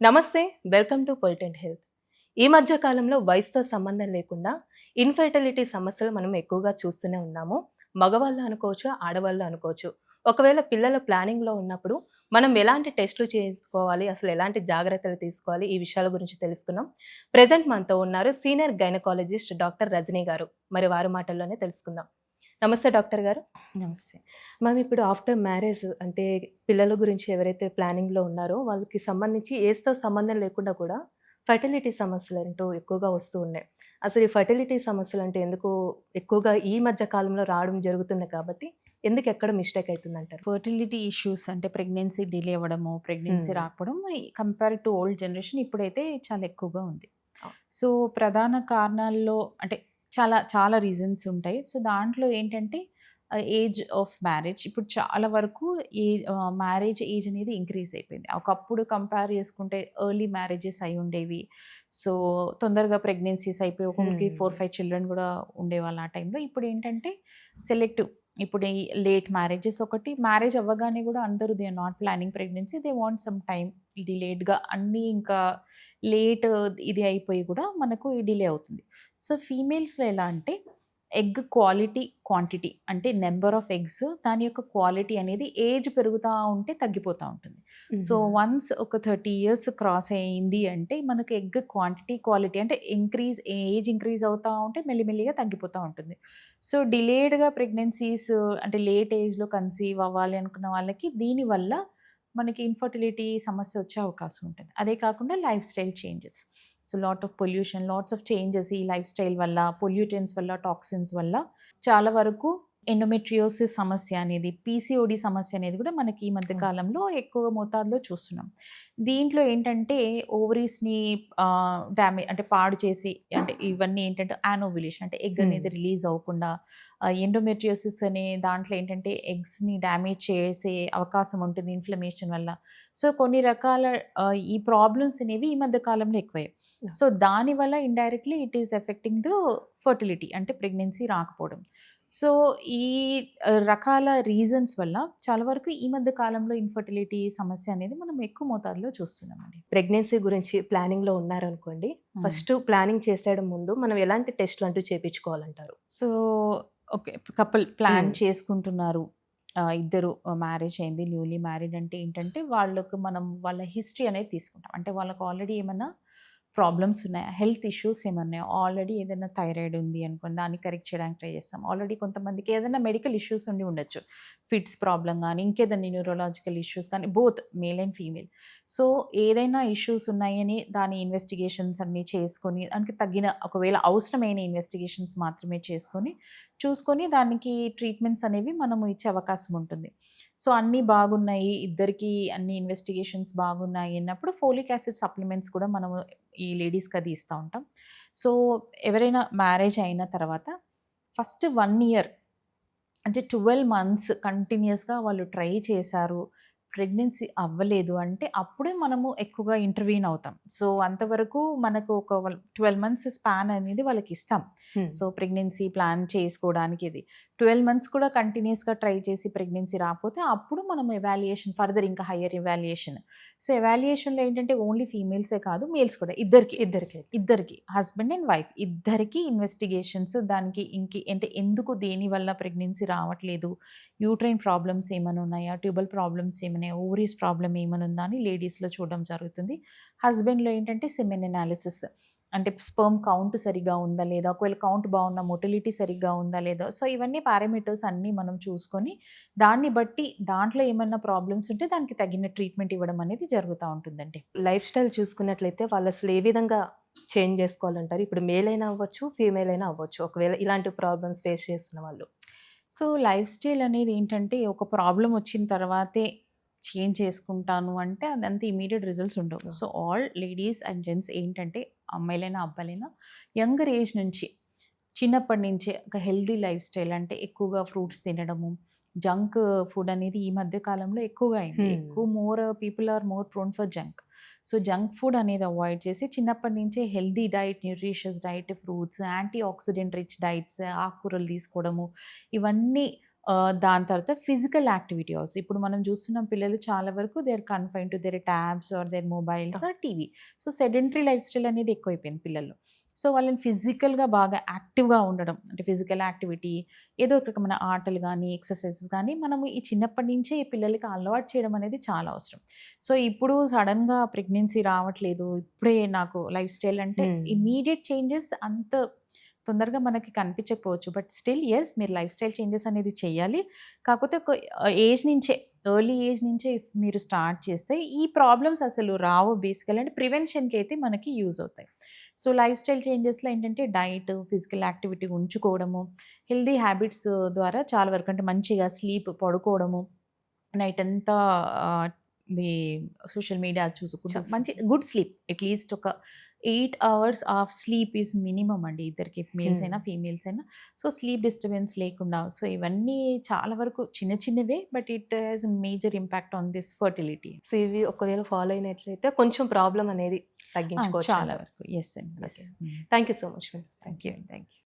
నమస్తే. Welcome to పొలిటెంట్ health. ఈ మధ్య కాలంలో వయసుతో సంబంధం లేకుండా ఇన్‌ఫెర్టిలిటీ సమస్యలు మనం ఎక్కువగా చూస్తూనే ఉన్నాము. మగవాళ్ళు అనుకోవచ్చు, ఆడవాళ్ళు అనుకోవచ్చు. ఒకవేళ పిల్లల ప్లానింగ్‌లో ఉన్నప్పుడు మనం ఎలాంటి టెస్టులు చేసుకోవాలి, అసలు ఎలాంటి జాగ్రత్తలు తీసుకోవాలి, ఈ విషయాల గురించి తెలుసుకుందాం. ప్రెజెంట్ మనతో ఉన్నారు సీనియర్ గైనకాలజిస్ట్ డాక్టర్ రజనీ గారు. మరి వారి మాటల్లోనే తెలుసుకుందాం. నమస్తే డాక్టర్ గారు. నమస్తే. మ్యామ్, ఇప్పుడు ఆఫ్టర్ మ్యారేజ్ అంటే పిల్లల గురించి ఎవరైతే ప్లానింగ్‌లో ఉన్నారో వాళ్ళకి సంబంధించి ఏజ్‌తో సంబంధం లేకుండా కూడా ఫెర్టిలిటీ సమస్యలంటూ ఎక్కువగా వస్తూ ఉన్నాయి. అసలు ఈ ఫెర్టిలిటీ సమస్యలంటే ఎందుకు ఎక్కువగా ఈ మధ్య కాలంలో రావడం జరుగుతుంది కాబట్టి ఎందుకు ఎక్కడ మిస్టేక్ అయితుందంటారు? ఫర్టిలిటీ ఇష్యూస్ అంటే ప్రెగ్నెన్సీ డిలే అవ్వడము, ప్రెగ్నెన్సీ హ్మ్. రాకపోవడం కంపేర్ టు ఓల్డ్ జనరేషన్ ఇప్పుడైతే చాలా ఎక్కువగా ఉంది. అవును. సో, ప్రధాన కారణాల్లో అంటే చాలా చాలా రీజన్స్ ఉంటాయి. సో, దాంట్లో ఏంటంటే ఏజ్ ఆఫ్ మ్యారేజ్ ఇప్పుడు చాలా వరకు మ్యారేజ్ ఏజ్ అనేది ఇంక్రీజ్ అయిపోయింది. ఒకప్పుడు కంపేర్ చేసుకుంటే ఎర్లీ మ్యారేజెస్ అయ్యుండేవి. సో, తొందరగా ప్రెగ్నెన్సీస్ అయిపోయి ఒక్కొక్కరికి హ్మ్. 4, 5 చిల్డ్రన్ గూడా ఉండేవాళ్ళు ఆ టైంలో. ఇప్పుడేంటంటే సెలెక్టివ్ ఇప్పుడు ఈ లేట్ మ్యారేజెస్ ఒకటి, మ్యారేజ్ అవ్వగానే గూడా అందరూ they are not planning pregnancy. They want some time డిలేడ్‌గా అన్నీ ఇంకా లేట్ ఇది అయిపోయి గూడా మనకు ఈ డిలే అవుతుంది. సో, ఫీమేల్స్‌లో ఎలా అంటే ఎగ్ క్వాలిటీ, క్వాంటిటీ అంటే నంబర్ ఆఫ్ ఎగ్స్ దాని యొక్క క్వాలిటీ అనేది ఏజ్ పెరుగుతా ఉంటే తగ్గిపోతా ఉంటుంది. సో, హుహు. వన్స్ ఒక 30 ఇయర్స్ క్రాస్ అయింది అంటే మనకు ఎగ్ క్వాంటిటీ, క్వాలిటీ అంటే ఏజ్ ఇంక్రీజ్ అవుతా ఉంటే మెల్లిమెల్లిగా తగ్గిపోతా ఉంటుంది. సో, డిలేడ్‌గా ప్రెగ్నెన్సీస్ అంటే లేట్ ఏజ్‌లో కన్సీవ్ అవ్వాలి అనుకున్న వాళ్ళకి దీనివల్ల మనకి ఇన్‌ఫర్టిలిటీ సమస్య వచ్చే అవకాశం ఉంటుంది. అదే కాకుండా life style changes. So, lot of pollution, lots of changes ఈ లైఫ్ స్టైల్ వల్ల, పొల్యూటెంట్స్ వల్ల, టాక్సిన్స్ వల్ల చాలా వరకు ఎండోమెట్రియోసిస్ సమస్య అనేది, పీసీఓడీ సమస్య అనేది కూడా మనకి ఈ మధ్య అవును. కాలంలో ఎక్కువ మోతాదులో చూస్తున్నాం. దీంట్లో ఏంటంటే ఓవరీస్‌ని అంటే పాడు చేసి అంటే ఇవన్నీ ఏంటంటే యానోవ్యులేషన్ అంటే ఎగ్ హ్మ్. అనేది రిలీజ్ అవ్వకుండా ఎండోమెట్రియోసిస్ అనే దాంట్లో ఏంటంటే ఎగ్స్‌ని డ్యామేజ్ చేసే అవకాశం ఉంటుంది ఇన్‌ఫ్లమేషన్ వల్ల. సో, కొన్ని రకాల ఈ ప్రాబ్లమ్స్ అనేవి ఈ మధ్య కాలంలో ఎక్కువయ్యాయి. యాహ్! సో, దానివల్ల indirectly it is affecting the fertility అంటే ప్రెగ్నెన్సీ రాకపోవడం. సో, ఈ రకాల రీజన్స్ వల్ల చాలా వరకు ఈ మధ్య కాలంలో ఇన్‌ఫర్టిలిటీ సమస్య అనేది మనం ఎక్కువ మోతాదులో చూస్తున్నామండి. ప్రెగ్నెన్సీ గురించి ప్లానింగ్‌లో ఉన్నారనుకోండి. హ్మ్. ఫస్ట్ ప్లానింగ్ చేసేయడం ముందు మనం ఎలాంటి టెస్ట్‌లంటూ చేపించుకోవాలంటారు? So, okay. Couple plan hmm. చేసుకుంటున్నారు. ఇద్దరు మ్యారేజ్ అయింది. న్యూలీ మ్యారీడ్ అంటే ఏంటంటే, వాళ్ళకి మనం వాళ్ళ హిస్టరీ అనేది తీసుకుంటాం. అంటే వాళ్ళకి ఆల్రెడీ ఏమన్నా ప్రాబ్లమ్స్ ఉన్నాయా? హెల్త్ ఇష్యూస్ ఏమన్నాయా? ఆల్రెడీ ఏదైనా థైరాయిడ్ ఉంది అనుకోండి, దాన్ని కరెక్ట్ చేయడానికి ట్రై చేస్తాం. ఆల్రెడీ కొంతమందికి ఏదైనా మెడికల్ ఇష్యూస్ ఉండి ఉండొచ్చు. ఫిట్స్ ప్రాబ్లమ్ గానీ, ఇంకేదైనా న్యూరోలాజికల్ ఇష్యూస్ కానీ, both male and female. So, ఏదైనా ఇష్యూస్ ఉన్నాయని దాని ఇన్వెస్టిగేషన్స్ అన్నీ చేసుకొని, దానికి తగ్గిన ఒకవేళ అవసరమైన ఇన్వెస్టిగేషన్స్ మాత్రమే చేసుకొని, చూసుకొని దానికి ట్రీట్మెంట్స్ అనేవి మనము ఇచ్చే అవకాశం ఉంటుంది. సో, అన్నీ బాగున్నాయి, ఇద్దరికీ అన్ని ఇన్వెస్టిగేషన్స్ బాగున్నాయి అన్నప్పుడు ఫోలిక్ యాసిడ్ సప్లిమెంట్స్ కూడా మనము ఈ లేడీస్‌కి అది ఇస్తా ఉంటాం. సో, ఎవరైనా మ్యారేజ్ అయిన తర్వాత ఫస్ట్ 1 ఇయర్ అంటే 12 మంత్స్ కంటిన్యూయస్‌గా వాళ్ళు ట్రై చేశారు. ప్రెగ్నెన్సీ అవ్వలేదు అంటే అప్పుడే మనము ఎక్కువగా ఇంటర్వీన్ అవుతాం. సో, అంతవరకు మనకు ఒక 12 మంత్స్ స్పాన్ అనేది వాళ్ళకిస్తాం. హ్మ్. సో, ప్రెగ్నెన్సీ ప్లాన్ చేసుకోవడానికి ఇది. 12 మంత్స్ కూడా కంటిన్యూయస్‌గా ట్రై చేసి ప్రెగ్నెన్సీ రాకపోతే అప్పుడు మనం ఎవాల్యుయేషన్ ఫర్దర్ ఇంకా హైయర్ ఎవాల్యుయేషన్. సో, ఎవాల్యుయేషన్‌లో ఏంటంటే ఓన్లీ ఫీమేల్సే కాదు మేల్స్ కూడా ఇద్దరికీ. ఇద్దరికైతే. ఇద్దరికి. హస్బెండ్ అండ్ వైఫ్ ఇద్దరికీ ఇన్వెస్టిగేషన్స్ దానికి అంటే ఎందుకు దేనివల్ల ప్రెగ్నెన్సీ రావట్లేదు, యూట్రైన్ ప్రాబ్లమ్స్ ఏమైనా ఉన్నాయా, ట్యూబల్ ప్రాబ్లమ్స్ ఏమన్నాయా, ఓవరీస్ ప్రాబ్లమ్ ఏమైనా ఉందా అని లేడీస్‌లో చూడడం జరుగుతుంది. హస్బెండ్‌లో ఏంటంటే సెమెన్ అనాలిసిస్ అంటే స్పెర్మ్ కౌంట్ సరిగ్గా ఉందా లేదా, ఒకవేళ కౌంట్ బాగున్నా మొటిలిటీ సరిగ్గా ఉందా లేదా. సో, ఇవన్నీ పారామీటర్స్ అన్నీ మనం చూసుకొని దాన్ని బట్టి దాంట్లో ఏమన్నా ప్రాబ్లమ్స్ ఉంటే దానికి తగిన ట్రీట్మెంట్ ఇవ్వడం అనేది జరుగుతా ఉంటుందండి. లైఫ్ స్టైల్ చూసుకున్నట్లయితే వాళ్ళసలు ఏ విధంగా చేంజ్ జేసుకోవాలంటారు? ఇప్పుడు మేల్ అయినా అవ్వచ్చు, ఫీమేల్ అయినా అవ్వచ్చు. ఒకవేళ ఇలాంటి ప్రాబ్లమ్స్ ఫేస్ చేస్తున్న వాళ్ళు. సో, లైఫ్ స్టైల్ అనేది ఏంటంటే, ఒక ప్రాబ్లమ్ వచ్చిన తర్వాతే చేంజ్ చేసుకుంటాను అంటే, అదంత ఇమ్మీడియేట్ రిజల్ట్స్ ఉండవు. Oh! So, all ladies and gents ఏంటంటే, అమ్మాయిలైనా, అబ్బాయిలైనా యంగర్ ఏజ్ నుంచి, చిన్నప్పటి నుంచే ఒక హెల్తీ లైఫ్ స్టైల్ అంటే ఎక్కువగా ఫ్రూట్స్ తినడము, జంక్ ఫుడ్ అనేది ఈ మధ్య కాలంలో ఎక్కువగా అయింది. Hmm. More people are more prone for junk. So, junk food అనేది అవాయిడ్ చేసి చిన్నప్పటి నుంచే healthy diet, nutritious diet, fruits, antioxidant rich diets, ఆకుకూరలు తీసుకోవడము, ఇవన్నీ దాని తర్వాత ఫిజికల్ యాక్టివిటీ ఆల్సో. ఇప్పుడు మనం చూస్తున్నాం పిల్లలు చాలా వరకు they are confined to their tabs or their mobiles or TV. So, sedentary lifestyle అనేది ఎక్కువైపోయింది పిల్లల్లో. సో, వాళ్ళని ఫిజికల్‌గా బాగా యాక్టివ్‌గా ఉండడం అంటే ఫిజికల్ యాక్టివిటీ ఏదో ఒక రకమైన ఆటలు గానీ, ఎక్సర్‌సైజెస్ గానీ మనము ఈ చిన్నప్పటి నుంచే ఈ పిల్లలకి అలవాటు చేయడం అనేది చాలా అవసరం. సో, ఇప్పుడు సడెన్‌గా ప్రెగ్నెన్సీ రావట్లేదు. ఇప్పుడే నాకు లైఫ్ స్టైల్ అంటే హ్మ్. ఇమ్మీడియేట్ చేంజెస్ అంత తొందరగా మనకి కనిపించకపోవచ్చు. బట్ స్టిల్ యెస్ మీరు లైఫ్ స్టైల్ చేంజెస్ అనేది చేయాలి. కాకపోతే ఒక ఏజ్ నుంచే ఎర్లీ ఏజ్ నుంచే ఇఫ్ మీరు స్టార్ట్ చేస్తే ఈ ప్రాబ్లమ్స్ అసలు రావు బేసికల్ అంటే ప్రివెన్షన్‌కి అయితే మనకి యూజ్ అవుతాయి. సో, లైఫ్ స్టైల్ చేంజెస్‌లో ఏంటంటే డైట్, ఫిజికల్ యాక్టివిటీ ఉంచుకోవడము, హెల్తీ హ్యాబిట్స్ ద్వారా చాలా వరకు అంటే మంచిగా స్లీప్ పడుకోవడము, నైట్ అంతా ఆహ్, ఇది సోషల్ మీడియా చూసుకుంటా మంచి గుడ్ స్లీప్ అట్‌లీస్ట్ ఒక 8 hours of sleep is minimum అండి ఇద్దరికి మేల్స్ హ్మ్. అయినా, ఫీమేల్స్ అయినా. సో, స్లీప్ డిస్టర్బెన్స్ లేకుండా సో, ఇవన్నీ చాలా వరకు చిన్న చిన్నవే but it has major impact on this fertility. So, ఇవి ఒకవేళ ఫాలో అయినట్లయితే కొంచెం ప్రాబ్లమ్ అనేది చాలా తగ్గించుకోవచ్చంటారు. వరకు. యెస్ అండి. Yes. Okay. Thank you so much. Thank you. Thank you.